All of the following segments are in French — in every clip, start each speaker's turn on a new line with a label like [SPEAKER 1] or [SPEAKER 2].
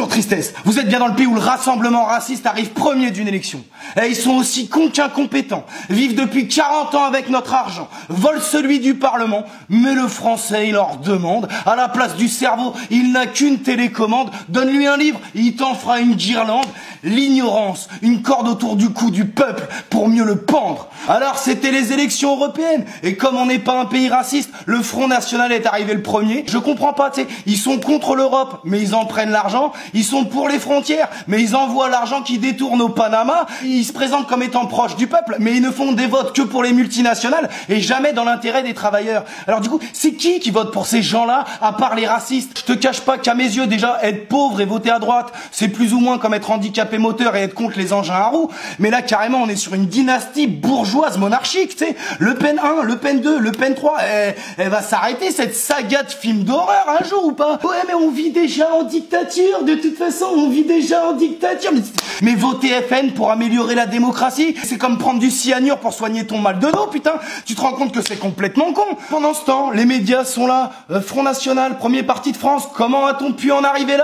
[SPEAKER 1] Bonjour tristesse, vous êtes bien dans le pays où le rassemblement raciste arrive premier d'une élection. Et ils sont aussi cons qu'incompétents, vivent depuis 40 ans avec notre argent, volent celui du Parlement, mais le français il leur demande, à la place du cerveau, il n'a qu'une télécommande, donne-lui un livre, il t'en fera une guirlande. L'ignorance, une corde autour du cou du peuple pour mieux le pendre. Alors c'était les élections européennes, et comme on n'est pas un pays raciste, le Front National est arrivé le premier. Je comprends pas, tu sais, ils sont contre l'Europe, mais ils en prennent l'argent, ils sont pour les frontières, mais ils envoient l'argent qui détourne au Panama, ils se présentent comme étant proches du peuple, mais ils ne font des votes que pour les multinationales, et jamais dans l'intérêt des travailleurs. Alors du coup, c'est qui vote pour ces gens-là, à part les racistes? Je te cache pas qu'à mes yeux, déjà, être pauvre et voter à droite, c'est plus ou moins comme être handicapé moteur et être contre les engins à roues, mais là carrément on est sur une dynastie bourgeoise monarchique, tu sais. Le Pen 1, Le Pen 2, Le Pen 3, elle va s'arrêter cette saga de films d'horreur un jour ou pas? Ouais mais on vit déjà en dictature, de toute façon on vit déjà en dictature. Mais voter FN pour améliorer la démocratie, c'est comme prendre du cyanure pour soigner ton mal de dos, putain. Tu te rends compte que c'est complètement con? Pendant ce temps, les médias sont là, Front National, premier parti de France, comment a-t-on pu en arriver là?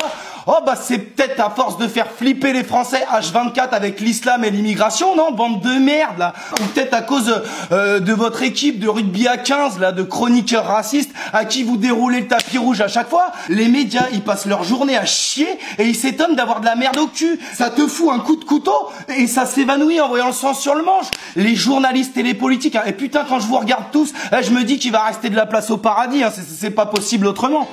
[SPEAKER 1] Oh bah c'est peut-être à force de faire flipper les Français H24 avec l'islam et l'immigration, non? Bande de merde là. Ou peut-être à cause de votre équipe de rugby à 15 là, de chroniqueurs racistes à qui vous déroulez le tapis rouge à chaque fois. Les médias ils passent leur journée à chier et ils s'étonnent d'avoir de la merde au cul. Ça te fout un coup de couteau et ça s'évanouit en voyant le sang sur le manche. Les journalistes et les politiques, hein. Et putain quand je vous regarde tous, je me dis qu'il va rester de la place au paradis, hein. C'est pas possible autrement.